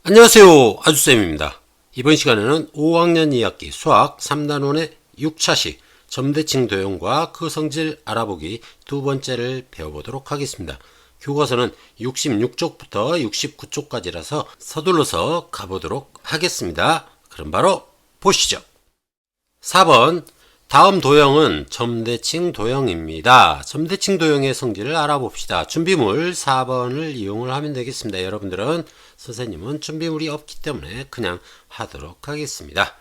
안녕하세요. 아주쌤입니다. 이번 시간에는 5학년 2학기 수학 3단원의 6차식 점대칭 도형과 그 성질 알아보기 두 번째를 배워보도록 하겠습니다. 교과서는 66쪽부터 69쪽까지라서 서둘러서 가보도록 하겠습니다. 그럼 바로 보시죠. 4번 다음 도형은 점대칭 도형입니다. 점대칭 도형의 성질을 알아봅시다. 준비물 4번을 이용을 하면 되겠습니다. 여러분들은 선생님은 준비물이 없기 때문에 그냥 하도록 하겠습니다.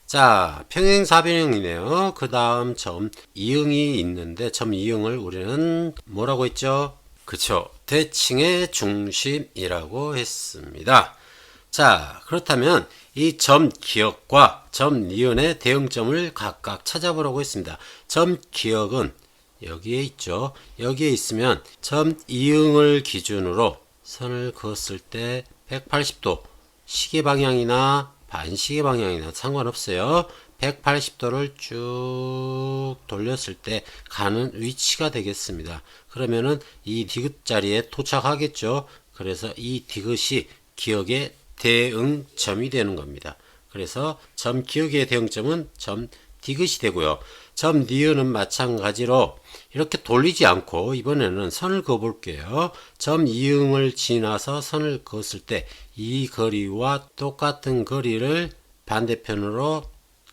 자, 평행사변형이네요. 그 다음 점 이응이 있는데 점 이응을 우리는 뭐라고 했죠? 그쵸, 대칭의 중심이라고 했습니다. 자, 그렇다면 이 점 기역과 점 니은의 대응점을 각각 찾아보라고 했습니다. 점 기역은 여기에 있죠. 여기에 있으면 점 이응을 기준으로 선을 그었을 때 180도 시계 방향이나 반시계 방향이나 상관없어요. 180도를 쭉 돌렸을 때 가는 위치가 되겠습니다. 그러면은 이 디귿 자리에 도착하겠죠. 그래서 이 디귿이 기역의 대응점이 되는 겁니다. 그래서 점 기역의 대응점은 점 디귿이 되고요. 점 니은은 마찬가지로 이렇게 돌리지 않고 이번에는 선을 그어 볼게요. 점 이응을 지나서 선을 그었을 때 이 거리와 똑같은 거리를 반대편으로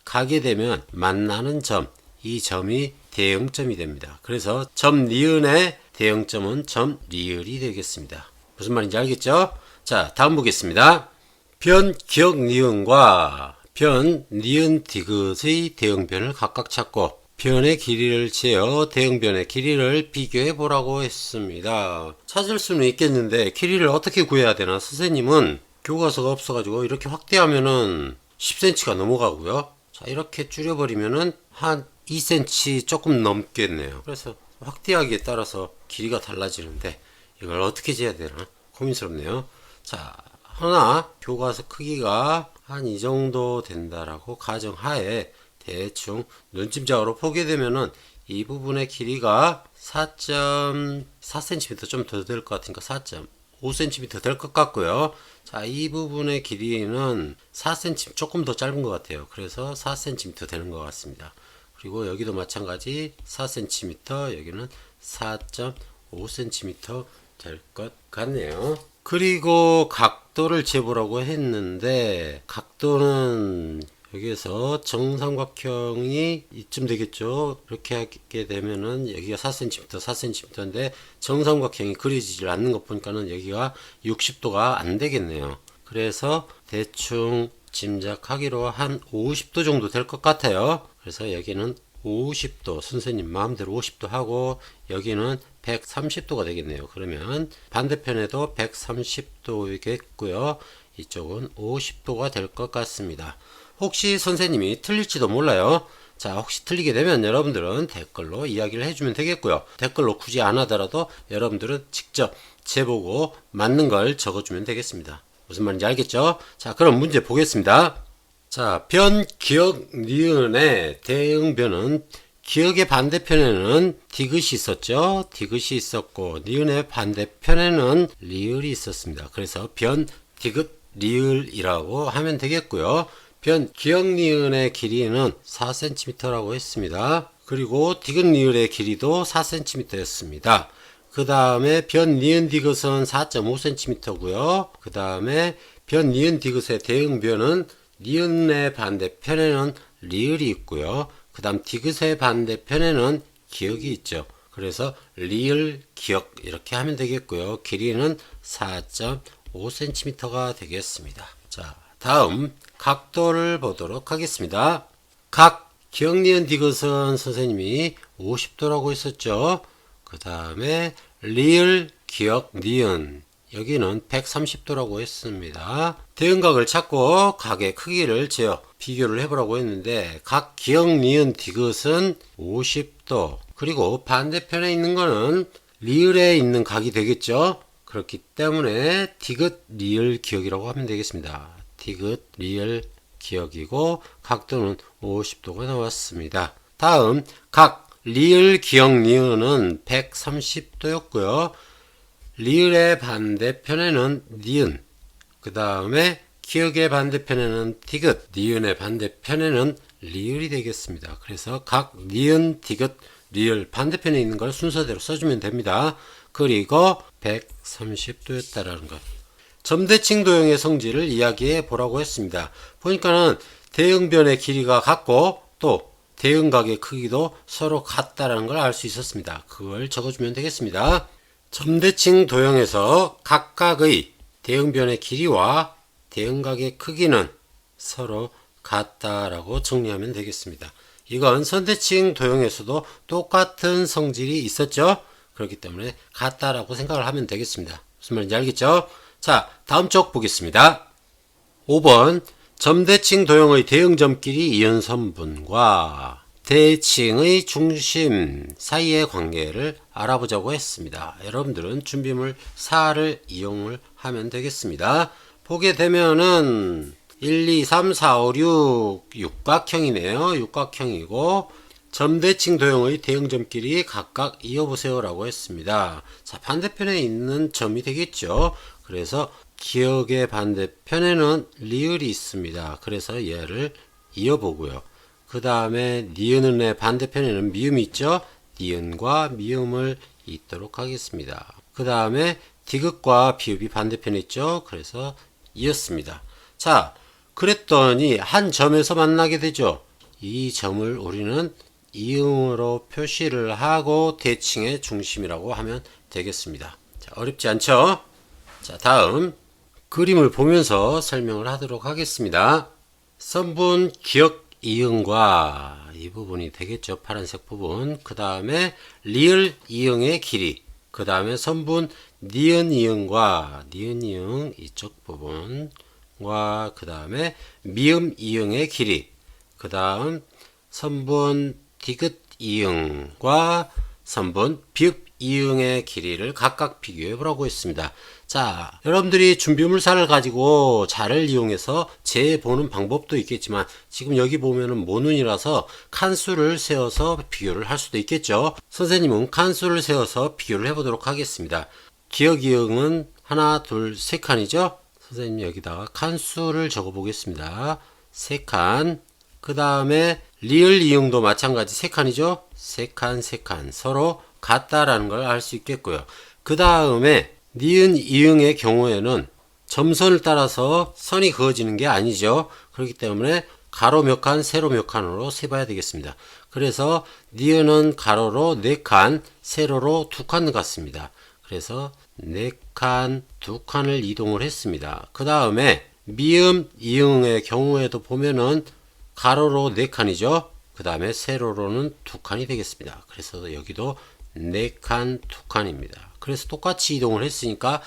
가게 되면 만나는 점, 이 점이 대응점이 됩니다. 그래서 점 니은의 대응점은 점 리을이 되겠습니다. 무슨 말인지 알겠죠? 자, 다음 보겠습니다. 변 기역 니은과 변 니은 디귿의 대응변을 각각 찾고 변의 길이를 재어 대응변의 길이를 비교해 보라고 했습니다. 찾을 수는 있겠는데 길이를 어떻게 구해야 되나? 선생님은 교과서가 없어가지고 이렇게 확대하면은 10cm가 넘어가고요. 자, 이렇게 줄여버리면은 한 2cm 조금 넘겠네요. 그래서 확대하기에 따라서 길이가 달라지는데 이걸 어떻게 재야 되나 고민스럽네요. 자, 하나 교과서 크기가 한 이 정도 된다라고 가정하에 대충 눈짐작으로 보게 되면은 이 부분의 길이가 4.4cm 좀 더 될 것 같으니까 4.5cm 될 것 같고요. 자, 이 부분의 길이는 4cm 조금 더 짧은 것 같아요. 그래서 4cm 되는 것 같습니다. 그리고 여기도 마찬가지 4cm, 여기는 4.5cm 될 것 같네요. 그리고 각도를 재보라고 했는데 각도는 여기에서 정삼각형이 이쯤 되겠죠. 이렇게 하게 되면은 여기가 4cm, 4cm인데 정삼각형이 그려지질 않는 것 보니까는 여기가 60도가 안 되겠네요. 그래서 대충 짐작하기로 한 50도 정도 될 것 같아요. 그래서 여기는 50도, 선생님 마음대로 50도 하고 여기는 130도가 되겠네요. 그러면 반대편에도 130도이겠고요. 이쪽은 50도가 될 것 같습니다. 혹시 선생님이 틀릴지도 몰라요. 자, 혹시 틀리게 되면 여러분들은 댓글로 이야기를 해주면 되겠고요. 댓글로 굳이 안 하더라도 여러분들은 직접 재보고 맞는 걸 적어주면 되겠습니다. 무슨 말인지 알겠죠? 자, 그럼 문제 보겠습니다. 자, 변, 기역, 니은의 대응변은 기역의 반대편에는 디귿이 있었죠. 디귿이 있었고 니은의 반대편에는 리을이 있었습니다. 그래서 변, 디귿, 리을이라고 하면 되겠고요. 변, 기역, 니은의 길이는 4cm라고 했습니다. 그리고 디귿, 리을의 길이도 4cm였습니다. 그 다음에 변, 니은, 디귿은 4.5cm고요. 그 다음에 변, 니은, 디귿의 대응변은 니은의 반대편에는 리을이 있고요. 그 다음 디귿의 반대편에는 기역이 있죠. 그래서 리을, 기역 이렇게 하면 되겠고요. 길이는 4.5cm가 되겠습니다. 자, 다음 각도를 보도록 하겠습니다. 각 기역, 니은, 디귿은 선생님이 50도라고 했었죠. 그 다음에 리을, 기역, 니은 여기는 130도라고 했습니다. 대응각을 찾고 각의 크기를 재어 비교를 해보라고 했는데 각 기역, 니은, 디귿은 50도 그리고 반대편에 있는 거는 리을에 있는 각이 되겠죠. 그렇기 때문에 디귿, 리을, 기역이라고 하면 되겠습니다. 디귿, 리을, 기역이고 각도는 50도가 나왔습니다. 다음 각 리을, 기역, 니은은 130도였고요. 리을의 반대편에는 니은, 그 다음에 기역의 반대편에는 디귿, 니은의 반대편에는 리을이 되겠습니다. 그래서 각 니은, 디귿, 리을 반대편에 있는 걸 순서대로 써주면 됩니다. 그리고 130도였다라는 것. 점대칭 도형의 성질을 이야기해 보라고 했습니다. 보니까는 대응변의 길이가 같고 또 대응각의 크기도 서로 같다라는 걸 알 수 있었습니다. 그걸 적어주면 되겠습니다. 점대칭 도형에서 각각의 대응변의 길이와 대응각의 크기는 서로 같다라고 정리하면 되겠습니다. 이건 선대칭 도형에서도 똑같은 성질이 있었죠. 그렇기 때문에 같다라고 생각을 하면 되겠습니다. 무슨 말인지 알겠죠? 자, 다음 쪽 보겠습니다. 5번 점대칭 도형의 대응점끼리 이은선분과 대칭의 중심 사이의 관계를 알아보자고 했습니다. 여러분들은 준비물 4를 이용을 하면 되겠습니다. 보게 되면은 1, 2, 3, 4, 5, 6 육각형이네요. 육각형이고 점대칭 도형의 대응점끼리 각각 이어보세요 라고 했습니다. 자, 반대편에 있는 점이 되겠죠. 그래서 기역의 반대편에는 리을이 있습니다. 그래서 얘를 이어보고요. 그 다음에 니은의 반대편에는 미음이 있죠. 니은과 미음을 잇도록 하겠습니다. 그 다음에 디귿과 비읍이 반대편에 있죠. 그래서 이었습니다. 자, 그랬더니 한 점에서 만나게 되죠. 이 점을 우리는 이응으로 표시를 하고 대칭의 중심이라고 하면 되겠습니다. 자, 어렵지 않죠? 자, 다음 그림을 보면서 설명을 하도록 하겠습니다. 선분 기역 이응과 이 부분이 되겠죠. 파란색 부분. 그 다음에 리을 이응의 길이. 그 다음에 선분 니은 이응과 니은 이응 이쪽 부분과 그 다음에 미음 이응의 길이. 그 다음 선분 디귿 이응과 선분 비읍 이응의 길이를 각각 비교해 보라고 했습니다. 자, 여러분들이 준비물사를 가지고 자를 이용해서 재보는 방법도 있겠지만 지금 여기 보면은 모눈이라서 칸수를 세워서 비교를 할 수도 있겠죠. 선생님은 칸수를 세워서 비교를 해보도록 하겠습니다. 기역 이응은 하나, 둘, 세 칸이죠. 선생님 여기다가 칸수를 적어 보겠습니다. 세 칸. 그 다음에 리을 이응도 마찬가지 세 칸이죠. 세 칸, 세 칸 서로 같다라는 걸 알 수 있겠고요. 그 다음에 니은 이응의 경우에는 점선을 따라서 선이 그어지는 게 아니죠. 그렇기 때문에 가로 몇 칸, 세로 몇 칸으로 세봐야 되겠습니다. 그래서 니은은 가로로 4칸, 세로로 2칸 같습니다. 그래서 4칸, 2칸을 이동을 했습니다. 그 다음에 미음 이응의 경우에도 보면은 가로로 4칸이죠. 그 다음에 세로로는 2칸이 되겠습니다. 그래서 여기도 4칸, 2칸입니다. 그래서 똑같이 이동을 했으니까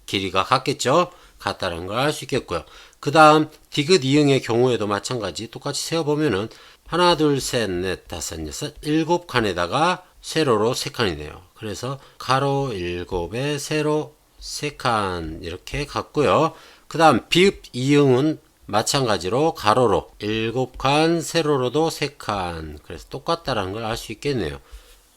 길이가 같겠죠. 같다는 걸 알 수 있겠고요. 그 다음 디귿 이응의 경우에도 마찬가지 똑같이 세어보면은 하나, 둘, 셋, 넷, 다섯, 여섯, 7칸에다가 세로로 3칸이네요. 그래서 가로 7에 세로 3칸 이렇게 같고요. 그 다음 비읍 이응은 마찬가지로 가로로 7칸, 세로로도 3칸. 그래서 똑같다라는 걸 알 수 있겠네요.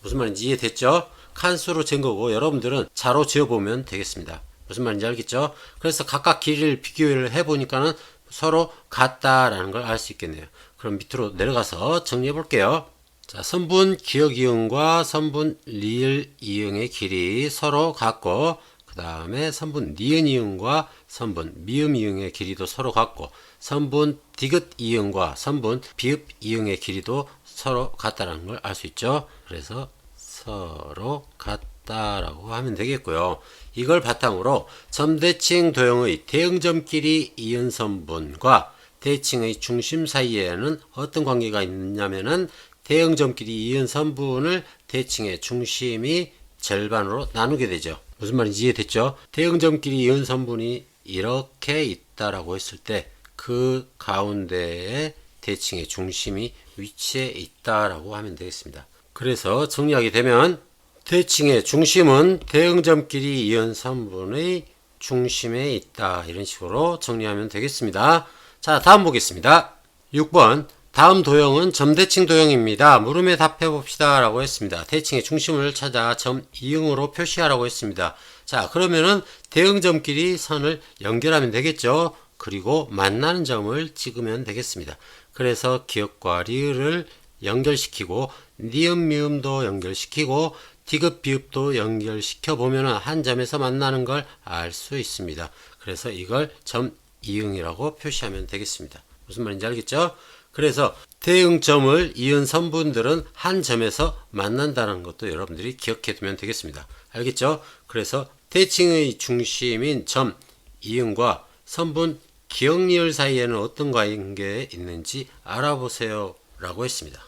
무슨 말인지 이해됐죠? 칸수로 잰 거고 여러분들은 자로 지어보면 되겠습니다. 무슨 말인지 알겠죠? 그래서 각각 길이를 비교를 해보니까는 서로 같다라는 걸 알 수 있겠네요. 그럼 밑으로 내려가서 정리해 볼게요. 자, 선분 기역 이응과 선분 리을 이응의 길이 서로 같고 그 다음에 선분 니은 이응과 선분 미음 이응의 길이도 서로 같고 선분 디귿 이응과 선분 비읍 이응의 길이도 서로 같다는 걸 알 수 있죠. 그래서 서로 같다라고 하면 되겠고요. 이걸 바탕으로 점대칭 도형의 대응점끼리 이은 선분과 대칭의 중심 사이에는 어떤 관계가 있냐면은 대응점끼리 이은 선분을 대칭의 중심이 절반으로 나누게 되죠. 무슨 말인지 이해됐죠? 대응점끼리 이은 선분이 이렇게 있다라고 했을 때 그 가운데에 대칭의 중심이 위치해 있다라고 하면 되겠습니다. 그래서 정리하게 되면 대칭의 중심은 대응점끼리 이은 선분의 중심에 있다. 이런 식으로 정리하면 되겠습니다. 자, 다음 보겠습니다. 6번 다음 도형은 점대칭 도형입니다. 물음에 답해 봅시다 라고 했습니다. 대칭의 중심을 찾아 점 이응으로 표시하라고 했습니다. 자, 그러면은 대응점끼리 선을 연결하면 되겠죠. 그리고 만나는 점을 찍으면 되겠습니다. 그래서 기역과 리을을 연결시키고 니은 미음도 연결시키고 디귿 비읍도 연결시켜 보면은 한 점에서 만나는 걸 알 수 있습니다. 그래서 이걸 점 이응이라고 표시하면 되겠습니다. 무슨 말인지 알겠죠? 그래서 대응점을 이은 선분들은 한 점에서 만난다는 것도 여러분들이 기억해 두면 되겠습니다. 알겠죠? 그래서 대칭의 중심인 점 이응과 선분 기역 리을 사이에는 어떤 관계가 있는지 알아보세요 라고 했습니다.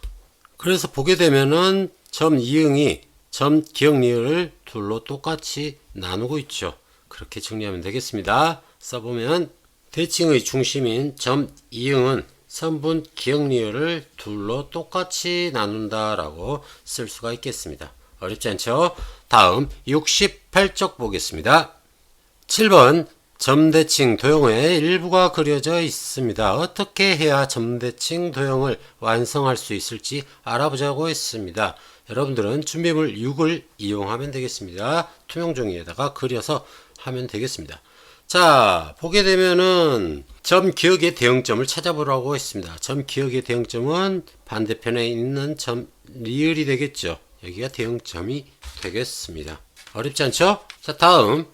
그래서 보게 되면은 점 이응이 점 기역 리을을 둘로 똑같이 나누고 있죠. 그렇게 정리하면 되겠습니다. 써보면 대칭의 중심인 점 이응은 선분 기역 리을을 둘로 똑같이 나눈다 라고 쓸 수가 있겠습니다. 어렵지 않죠? 다음 68쪽 보겠습니다. 7번 점대칭 도형의 일부가 그려져 있습니다. 어떻게 해야 점대칭 도형을 완성할 수 있을지 알아보자고 했습니다. 여러분들은 준비물 6을 이용하면 되겠습니다. 투명 종이에다가 그려서 하면 되겠습니다. 자, 보게 되면은 점 기역의 대응점을 찾아보라고 했습니다. 점 기역의 대응점은 반대편에 있는 점 리을이 되겠죠. 여기가 대응점이 되겠습니다. 어렵지 않죠? 자, 다음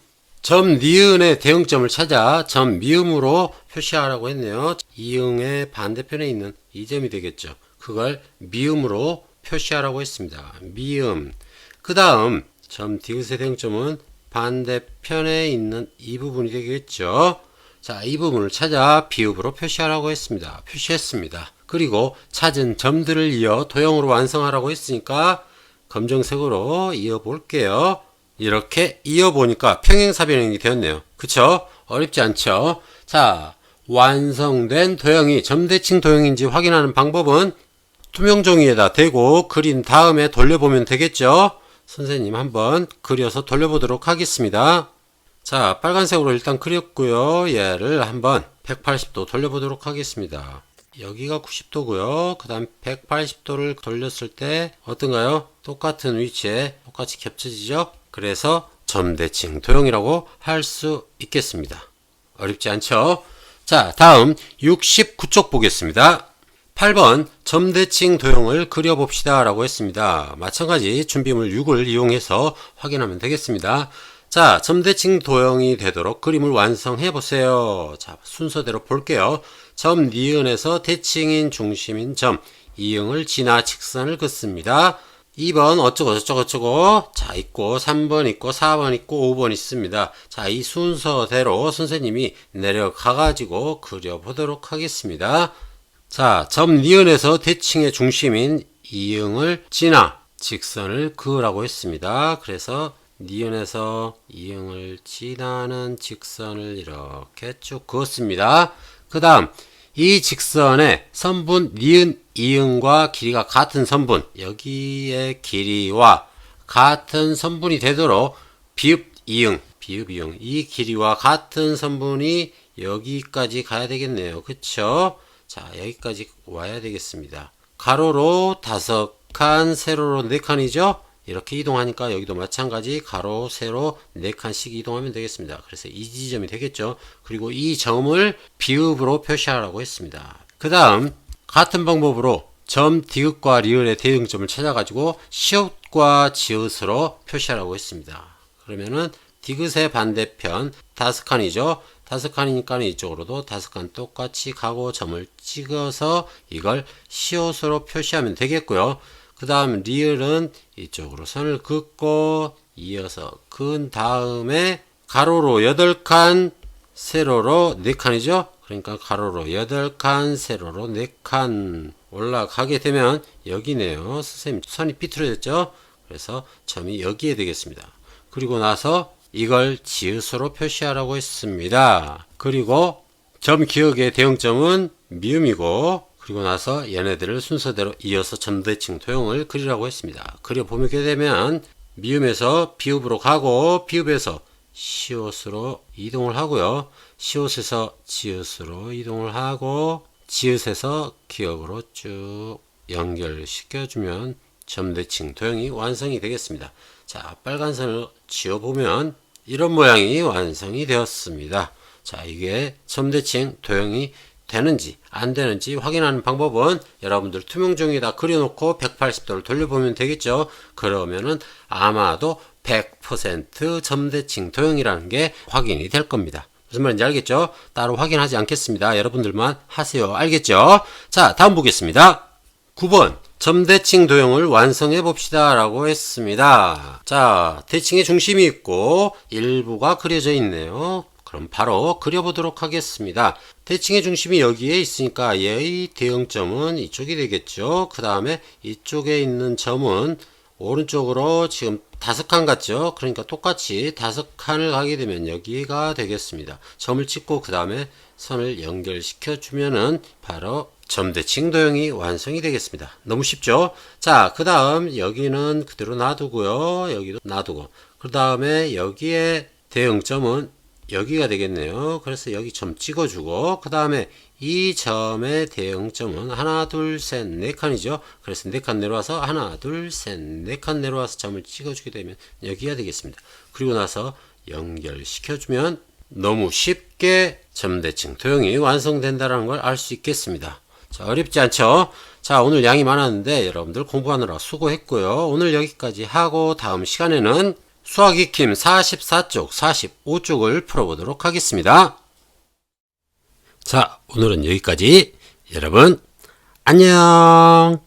점 니은의 대응점을 찾아 점 미음으로 표시하라고 했네요. 이응의 반대편에 있는 이 점이 되겠죠. 그걸 미음으로 표시하라고 했습니다. 미음. 그 다음 점 디귿의 대응점은 반대편에 있는 이 부분이 되겠죠. 자, 이 부분을 찾아 비읍으로 표시하라고 했습니다. 표시했습니다. 그리고 찾은 점들을 이어 도형으로 완성하라고 했으니까 검정색으로 이어 볼게요. 이렇게 이어보니까 평행사변형이 되었네요. 그쵸? 어렵지 않죠? 자, 완성된 도형이 점대칭 도형인지 확인하는 방법은 투명 종이에다 대고 그린 다음에 돌려보면 되겠죠? 선생님 한번 그려서 돌려보도록 하겠습니다. 자, 빨간색으로 일단 그렸고요. 얘를 한번 180도 돌려보도록 하겠습니다. 여기가 90도고요. 그 다음 180도를 돌렸을 때 어떤가요? 똑같은 위치에 똑같이 겹쳐지죠? 그래서 점대칭 도형이라고 할 수 있겠습니다. 어렵지 않죠? 자, 다음 69쪽 보겠습니다. 8번 점대칭 도형을 그려봅시다 라고 했습니다. 마찬가지 준비물 6을 이용해서 확인하면 되겠습니다. 자, 점대칭 도형이 되도록 그림을 완성해 보세요. 자, 순서대로 볼게요. 점 니은에서 대칭인 중심인 점 이응을 지나 직선을 긋습니다. 2번 어쩌고 자 있고 3번 있고 4번 있고 5번 있습니다. 자, 이 순서대로 선생님이 내려가 가지고 그려보도록 하겠습니다. 자, 점 니은에서 대칭의 중심인 이응을 지나 직선을 그으라고 했습니다. 그래서 니은에서 이응을 지나는 직선을 이렇게 쭉 그었습니다. 그 다음 이 직선의 선분 니은 이응과 길이가 같은 선분, 여기의 길이와 같은 선분이 되도록 비읍 이응 이 길이와 같은 선분이 여기까지 가야 되겠네요. 그쵸? 자, 여기까지 와야 되겠습니다. 가로로 5칸, 세로로 4칸이죠? 이렇게 이동하니까 여기도 마찬가지 가로, 세로 4칸씩 이동하면 되겠습니다. 그래서 이 지점이 되겠죠. 그리고 이 점을 비읍으로 표시하라고 했습니다. 그 다음 같은 방법으로 점 디귿과 리을의 대응점을 찾아가지고 시옷과 지읒으로 표시하라고 했습니다. 그러면은 디귿의 반대편 5칸이죠. 5칸이니까 이쪽으로도 5칸 똑같이 가고 점을 찍어서 이걸 시옷으로 표시하면 되겠고요. 그 다음 리을은 이쪽으로 선을 긋고 이어서 그은 다음에 가로로 8칸, 세로로 4칸이죠. 그러니까 가로로 8칸, 세로로 4칸 올라가게 되면 여기네요. 선생님 선이 삐뚤어졌죠. 그래서 점이 여기에 되겠습니다. 그리고 나서 이걸 지읒으로 표시하라고 했습니다. 그리고 점 기역의 대응점은 미음이고, 그리고 나서 얘네들을 순서대로 이어서 점대칭 도형을 그리라고 했습니다. 그려보게 되면 미음에서 비읍으로 가고 비읍에서 시옷으로 이동을 하고요. 시옷에서 지읒으로 이동을 하고 지읒에서 기억으로 쭉 연결시켜주면 점대칭 도형이 완성이 되겠습니다. 자, 빨간 선을 지워보면 이런 모양이 완성이 되었습니다. 자, 이게 점대칭 도형이 되는지 안 되는지 확인하는 방법은 여러분들 투명종이에다 그려놓고 180도를 돌려보면 되겠죠. 그러면은 아마도 100% 점대칭 도형이라는 게 확인이 될 겁니다. 무슨 말인지 알겠죠? 따로 확인하지 않겠습니다. 여러분들만 하세요. 알겠죠? 자, 다음 보겠습니다. 9번 점대칭 도형을 완성해 봅시다 라고 했습니다. 자, 대칭의 중심이 있고 일부가 그려져 있네요. 그럼 바로 그려보도록 하겠습니다. 대칭의 중심이 여기에 있으니까 얘의 대응점은 이쪽이 되겠죠. 그 다음에 이쪽에 있는 점은 오른쪽으로 지금 5칸 같죠. 그러니까 똑같이 5칸을 가게 되면 여기가 되겠습니다. 점을 찍고 그 다음에 선을 연결시켜 주면은 바로 점대칭 도형이 완성이 되겠습니다. 너무 쉽죠? 자, 그 다음 여기는 그대로 놔두고요. 여기도 놔두고 그 다음에 여기에 대응점은 여기가 되겠네요. 그래서 여기 점 찍어주고 그 다음에 이 점의 대응점은 하나 둘 셋 네 칸이죠. 그래서 4칸 내려와서 하나 둘 셋 4칸 내려와서 점을 찍어주게 되면 여기가 되겠습니다. 그리고 나서 연결시켜주면 너무 쉽게 점대칭 도형이 완성된다는 걸 알 수 있겠습니다. 자, 어렵지 않죠? 자, 오늘 양이 많았는데 여러분들 공부하느라 수고했고요. 오늘 여기까지 하고 다음 시간에는 수학 익힘 44쪽, 45쪽을 풀어보도록 하겠습니다. 자, 오늘은 여기까지. 여러분, 안녕!